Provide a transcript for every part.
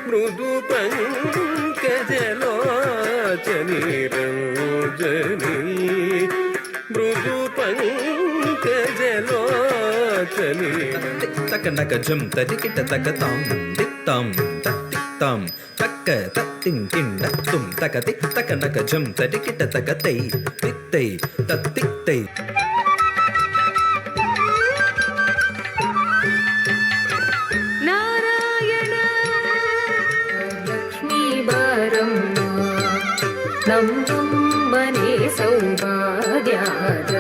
మృదు పంకజలోచని రంజని మృదు పంకజలోచని తక జం తదికిట తక తాం దిత్తాం తత్తిత్తాం తక్క తత్తింకిండ తుం తకతి తక నక జం తదికిట తక తై తిత్తై తత్తిత్తై ನಮ್ಮನೆ ಸೌಭಾಗ್ಯಾದ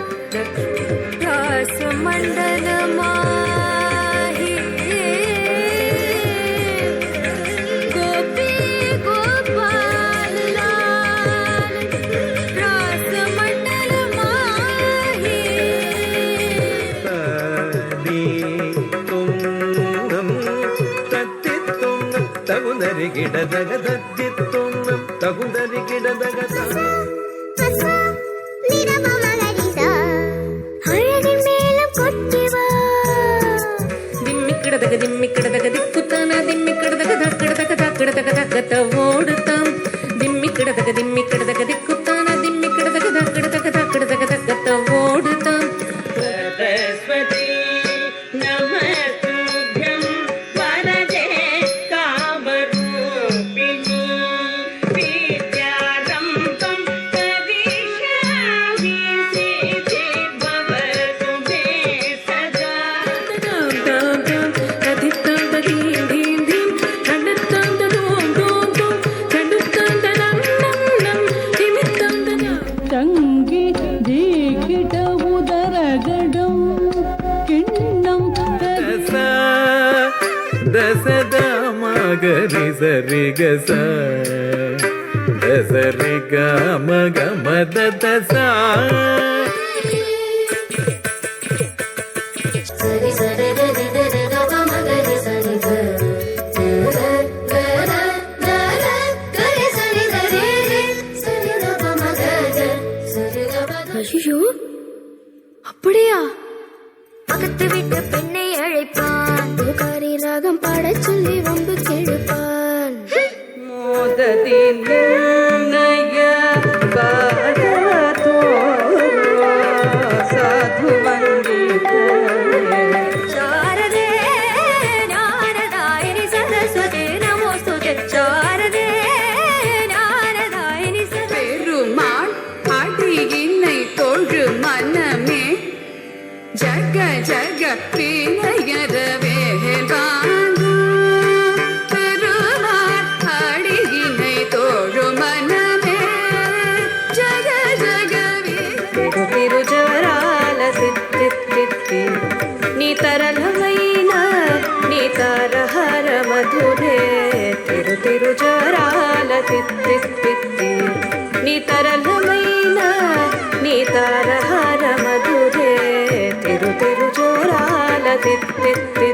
ರಾಸಮಂಡಲ ಮಾಹಿ ಗೋಪಿ ಗೋಪಾಲ ರಾಸಮಂಡಲ ಮಾಹಿ ತತ್ತಿತ್ತುಂಗಂ ತಗುನರಿ ಗಿಡದಗ ತತ್ತಿತ್ತುಂಗಂ ತಗುನರಿ ಗಿಡದಗ ದಿಮ್ಮಿಕ್ಕಡದಗ ದಿಕ್ಕುತ್ತಾನ ದಿಮ್ಮಿಕ್ಕಡದಗ ದಕ್ಕಡದಗ ದಕ್ಕಡದಗ ದಕ್ಕತ ಓಡುತ್ತಾಂ ದಿಮ್ಮಿಕ್ಕಡದಗ ದಿಕ್ಕುತ್ತಾನ ದಿಮ್ಮಿಕ್ಕಡದಗ ದಕ್ಕಡದಗ ದಕ್ಕಡದಗ ದಕ್ಕತ ಓಡುತ್ತಾಂ ಸರಸ್ವತಿ ನಮಸ್ತುಭ್ಯಂ ವರದೆ ಕಾಮರೂಪಿಣಿ ವಿದ್ಯಾರಂಭಂ ಕರಿಷ್ಯಾಮಿ ಸಿದ್ಧಿ ಭವತು ಮೇ ಸದಾ ತಂಗಿ ದೀಕಿಟ ಉದರಗಡಂ ಕಿಣ್ಣಂ ದಸದ ಮಗರಿ ಸರಿ ಗಸ ದಸರಿ ಗ ಮಗ ಮದ ದಸ ಸರಿ ಸರಿ ರಿ ರಿ ರಿ ಗ ಮ ಗ ರಿ ಸರಿ ಗ ஐயோ அப்படியா? பக்கத்து வீட்டு பெண்ணை அழைப்பான், காரி ராகம் பாடச் சொல்லி வம்பு கெடுப்பான். மோததின் நய பாரதோ சாது வந்தித ಶಾರದೆ ಜ್ಞಾನದಾಯಿನಿ ಸರಸ್ವತಿ ನಮೋಸ್ತುತೆ ಶಾರದೆ ಜ್ಞಾನದಾಯಿನಿ பெருமாள் அடியினை தொழு மனமே ஜக ஜக பிணையரவே பெருமாள் அடியினை தொழு மனமே ஜக ஜக తిరుజరాల సిద్ధిత్తి నీ తరలమైన నీ తారహర మధురే తిరుజరాల సిద్ధిత్తి నీ తరలమైన నీ తారహర మధురే తిరుజరాల సిద్ధిత్తి